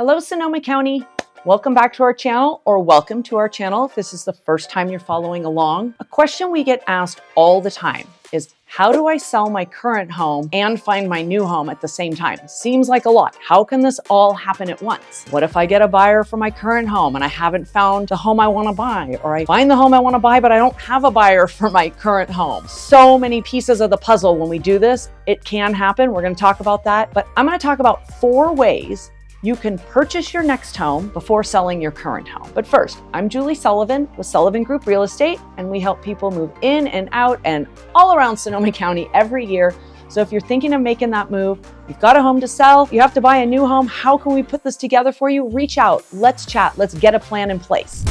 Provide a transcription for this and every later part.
Hello, Sonoma County. Welcome back to our channel, or welcome to our channel if this is the first time you're following along. A question we get asked all the time is, how do I sell my current home and find my new home at the same time? Seems like a lot. How can this all happen at once? What if I get a buyer for my current home and I haven't found the home I want to buy, or I find the home I want to buy, but I don't have a buyer for my current home? So many pieces of the puzzle when we do this. It can happen. We're going to talk about that, but I'm going to talk about 4 ways you can purchase your next home before selling your current home. But first, I'm Julie Sullivan with Sullivan Group Real Estate, and we help people move in and out and all around Sonoma County every year. So if you're thinking of making that move, you've got a home to sell, you have to buy a new home, how can we put this together for you? Reach out, let's chat, let's get a plan in place.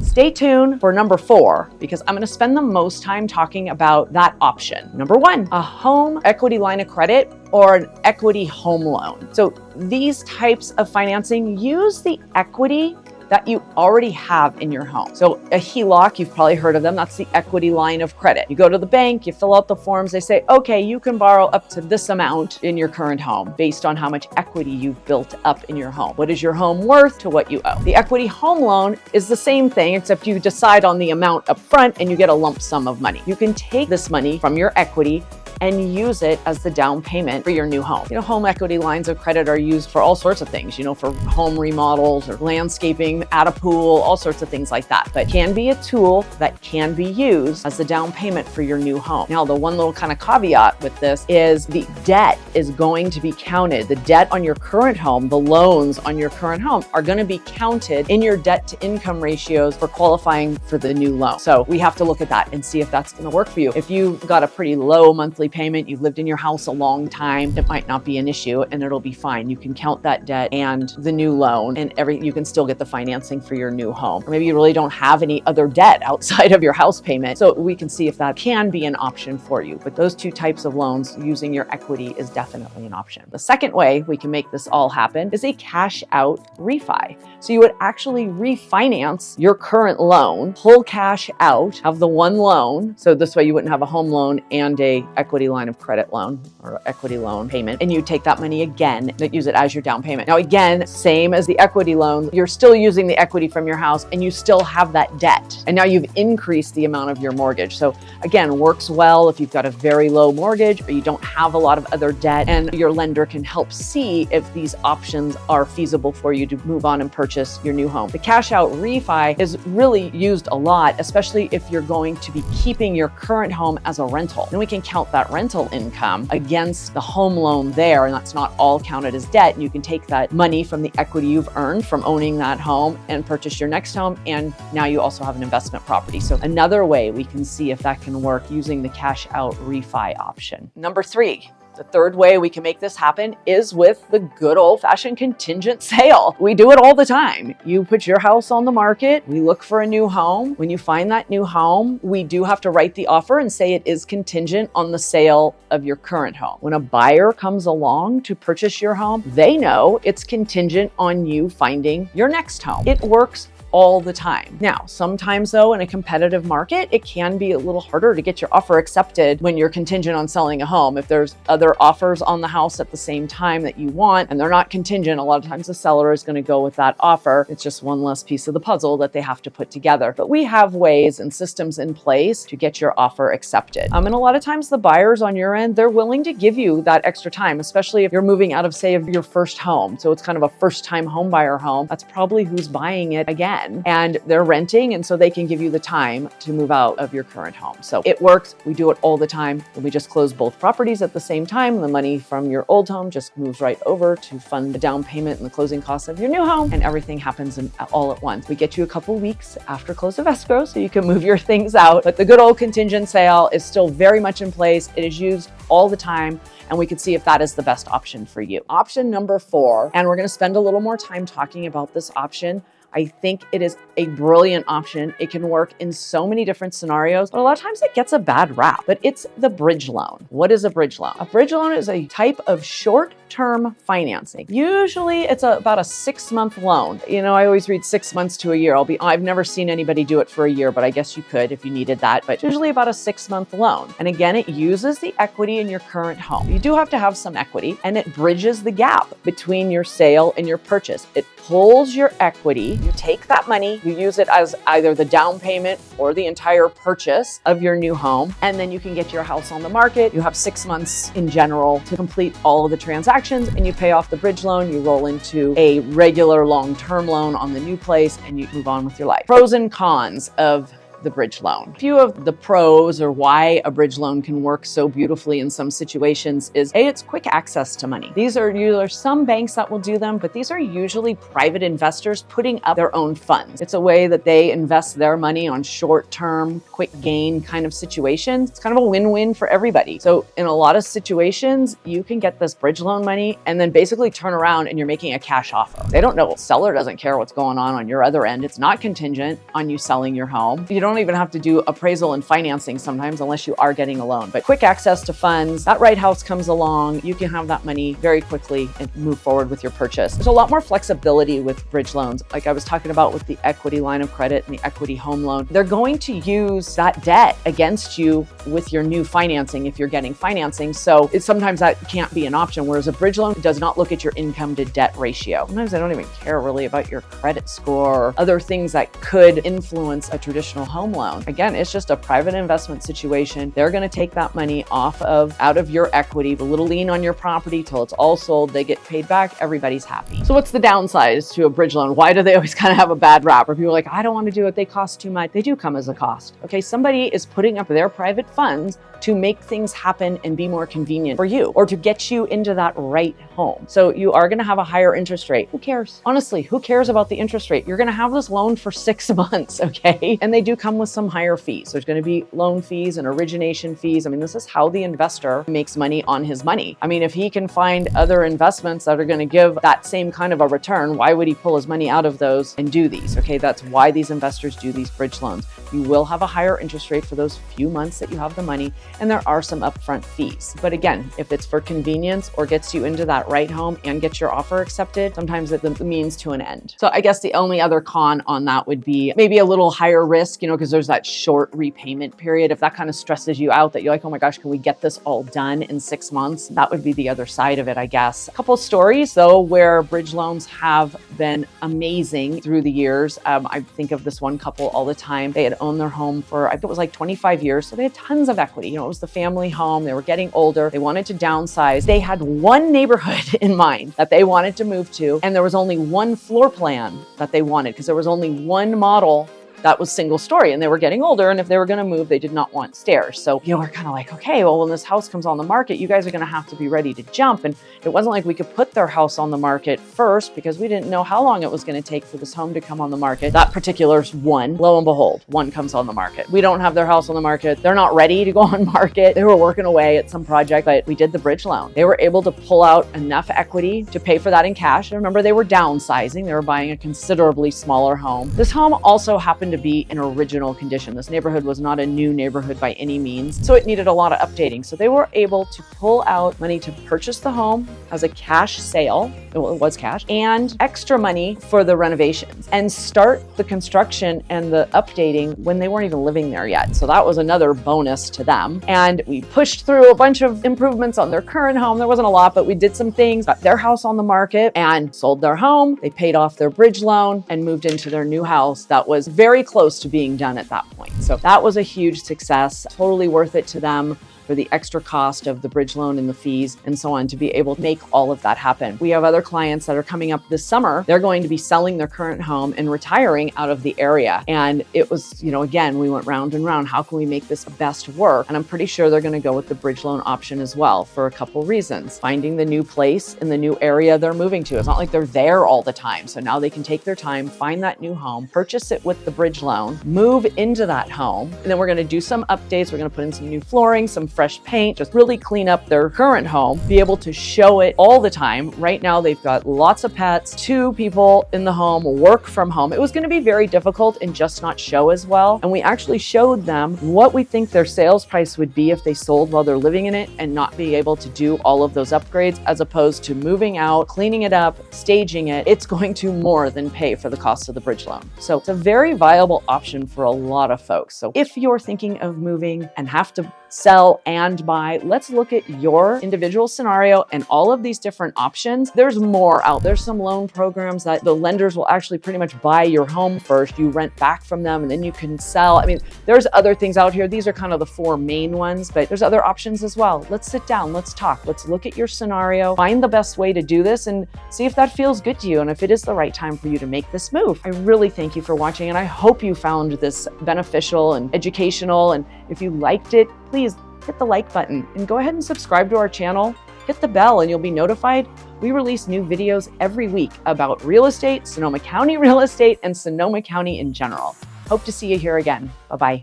Stay tuned for number 4, because I'm going to spend the most time talking about that option. Number 1, a home equity line of credit or an equity home loan. So these types of financing use the equity that you already have in your home. So a HELOC, you've probably heard of them. That's the equity line of credit. You go to the bank, you fill out the forms. They say, okay, you can borrow up to this amount in your current home based on how much equity you've built up in your home. What is your home worth to what you owe? The equity home loan is the same thing, except you decide on the amount up front and you get a lump sum of money. You can take this money from your equity and use it as the down payment for your new home. You know, home equity lines of credit are used for all sorts of things, for home remodels or landscaping, add a pool, all sorts of things like that. But can be a tool that can be used as the down payment for your new home. Now, the one little kind of caveat with this is the debt is going to be counted. The debt on your current home, the loans on your current home are going to be counted in your debt to income ratios for qualifying for the new loan. So we have to look at that and see if that's going to work for you. If you've got a pretty low monthly payment, you've lived in your house a long time, it might not be an issue and it'll be fine. You can count that debt and the new loan and you can still get the financing for your new home. Or maybe you really don't have any other debt outside of your house payment. So we can see if that can be an option for you. But those 2 types of loans, using your equity is definitely an option. The second way we can make this all happen is a cash out refi. So you would actually refinance your current loan, pull cash out, have the one loan. So this way you wouldn't have a home loan and a equity line of credit loan or equity loan payment, and you take that money again and use it as your down payment. Now again, same as the equity loan, you're still using the equity from your house and you still have that debt. And now you've increased the amount of your mortgage. So again, works well if you've got a very low mortgage or you don't have a lot of other debt, and your lender can help see if these options are feasible for you to move on and purchase your new home. The cash out refi is really used a lot, especially if you're going to be keeping your current home as a rental. And we can count that rental income against the home loan there, and that's not all counted as debt. And you can take that money from the equity you've earned from owning that home and purchase your next home, and now you also have an investment property. So another way we can see if that can work using the cash out refi option. Number 3. The third way we can make this happen is with the good old-fashioned contingent sale. We do it all the time. You put your house on the market, we look for a new home. When you find that new home, we do have to write the offer and say it is contingent on the sale of your current home. When a buyer comes along to purchase your home, they know it's contingent on you finding your next home. It works all the time. Now, sometimes though, in a competitive market, it can be a little harder to get your offer accepted when you're contingent on selling a home. If there's other offers on the house at the same time that you want, and they're not contingent, a lot of times the seller is going to go with that offer. It's just one less piece of the puzzle that they have to put together. But we have ways and systems in place to get your offer accepted. And a lot of times the buyers on your end, they're willing to give you that extra time, especially if you're moving out of, say, of your first home. So it's kind of a first-time home buyer home. That's probably who's buying it again. And they're renting, and so they can give you the time to move out of your current home. So it works. We do it all the time. And we just close both properties at the same time. The money from your old home just moves right over to fund the down payment and the closing costs of your new home, and everything happens all at once. We get you a couple weeks after close of escrow so you can move your things out. But the good old contingent sale is still very much in place. It is used all the time, and we can see if that is the best option for you. Option number 4, and we're going to spend a little more time talking about this option. I think it is a brilliant option. It can work in so many different scenarios, but a lot of times it gets a bad rap. But it's the bridge loan. What is a bridge loan? A bridge loan is a type of short short-term financing. Usually it's about a 6-month loan. I always read 6 months to a year. I've never seen anybody do it for a year, but I guess you could if you needed that, but usually about a 6-month loan. And again, it uses the equity in your current home. You do have to have some equity, and it bridges the gap between your sale and your purchase. It pulls your equity. You take that money, you use it as either the down payment or the entire purchase of your new home, and then you can get your house on the market. You have 6 months in general to complete all of the transactions, and you pay off the bridge loan. You roll into a regular long-term loan on the new place, and you move on with your life. Pros and cons of the bridge loan. A few of the pros, or why a bridge loan can work so beautifully in some situations, is A, it's quick access to money. There are some banks that will do them, but these are usually private investors putting up their own funds. It's a way that they invest their money on short-term, quick gain kind of situations. It's kind of a win-win for everybody. So in a lot of situations, you can get this bridge loan money and then basically turn around and you're making a cash offer. They don't know. The seller doesn't care what's going on your other end. It's not contingent on you selling your home. You don't even have to do appraisal and financing sometimes unless you are getting a loan. But quick access to funds, that right house comes along, you can have that money very quickly and move forward with your purchase. There's a lot more flexibility with bridge loans. Like I was talking about with the equity line of credit and the equity home loan, they're going to use that debt against you with your new financing if you're getting financing. So sometimes that can't be an option, whereas a bridge loan does not look at your income to debt ratio. Sometimes they don't even care really about your credit score or other things that could influence a traditional home loan. Again, it's just a private investment situation. They're going to take that money out of your equity, the little lien on your property till it's all sold. They get paid back. Everybody's happy. So what's the downside to a bridge loan? Why do they always kind of have a bad rap? Or people are like, I don't want to do it. They cost too much. They do come as a cost. Okay, somebody is putting up their private funds to make things happen and be more convenient for you, or to get you into that right home. So you are going to have a higher interest rate. Who cares? Honestly, who cares about the interest rate? You're going to have this loan for 6 months, okay? And they do come with some higher fees. There's going to be loan fees and origination fees. I mean, this is how the investor makes money on his money. I mean, if he can find other investments that are going to give that same kind of a return, why would he pull his money out of those and do these? Okay, that's why these investors do these bridge loans. You will have a higher interest rate for those few months that you have the money, and there are some upfront fees. But again, if it's for convenience or gets you into that right home and gets your offer accepted, sometimes it's the means to an end. So I guess the only other con on that would be maybe a little higher risk, because there's that short repayment period. If that kind of stresses you out, that you're like, oh my gosh, can we get this all done in 6 months? That would be the other side of it, I guess. A couple of stories though, where bridge loans have been amazing through the years. I think of this one couple all the time. They had owned their home for, I think it was like 25 years. So they had tons of equity. It was the family home. They were getting older. They wanted to downsize. They had one neighborhood in mind that they wanted to move to. And there was only one floor plan that they wanted, because there was only one model that was single story, and they were getting older. And if they were going to move, they did not want stairs. So, we're kind of like, okay, well, when this house comes on the market, you guys are going to have to be ready to jump. And it wasn't like we could put their house on the market first, because we didn't know how long it was going to take for this home to come on the market. That particular one, lo and behold, one comes on the market. We don't have their house on the market. They're not ready to go on market. They were working away at some project, but we did the bridge loan. They were able to pull out enough equity to pay for that in cash. And remember, they were downsizing. They were buying a considerably smaller home. This home also happened to be in original condition. This neighborhood was not a new neighborhood by any means, so it needed a lot of updating. So they were able to pull out money to purchase the home as a cash sale. Well, it was cash, and extra money for the renovations, and start the construction and the updating when they weren't even living there yet. So that was another bonus to them. And we pushed through a bunch of improvements on their current home. There wasn't a lot, but we did some things, got their house on the market and sold their home. They paid off their bridge loan and moved into their new house that was very close to being done at that point. So that was a huge success, totally worth it to them for the extra cost of the bridge loan and the fees and so on to be able to make all of that happen. We have other clients that are coming up this summer. They're going to be selling their current home and retiring out of the area. And it was, again, we went round and round. How can we make this best work? And I'm pretty sure they're going to go with the bridge loan option as well for a couple reasons. Finding the new place in the new area they're moving to. It's not like they're there all the time. So now they can take their time, find that new home, purchase it with the bridge loan, move into that home. And then we're going to do some updates. We're going to put in some new flooring, some fresh paint, just really clean up their current home, be able to show it all the time. Right now, they've got lots of pets, 2 people in the home, work from home. It was going to be very difficult and just not show as well. And we actually showed them what we think their sales price would be if they sold while they're living in it and not be able to do all of those upgrades, as opposed to moving out, cleaning it up, staging it. It's going to more than pay for the cost of the bridge loan. So it's a very viable option for a lot of folks. So if you're thinking of moving and have to sell and buy, let's look at your individual scenario and all of these different options. There's more out. There's some loan programs that the lenders will actually pretty much buy your home first. You rent back from them and then you can sell. I mean, there's other things out here. These are kind of the 4 main ones, but there's other options as well. Let's sit down, let's talk, let's look at your scenario, find the best way to do this and see if that feels good to you and if it is the right time for you to make this move. I really thank you for watching and I hope you found this beneficial and educational. And if you liked it, please hit the like button and go ahead and subscribe to our channel. Hit the bell and you'll be notified. We release new videos every week about real estate, Sonoma County real estate, and Sonoma County in general. Hope to see you here again. Bye-bye.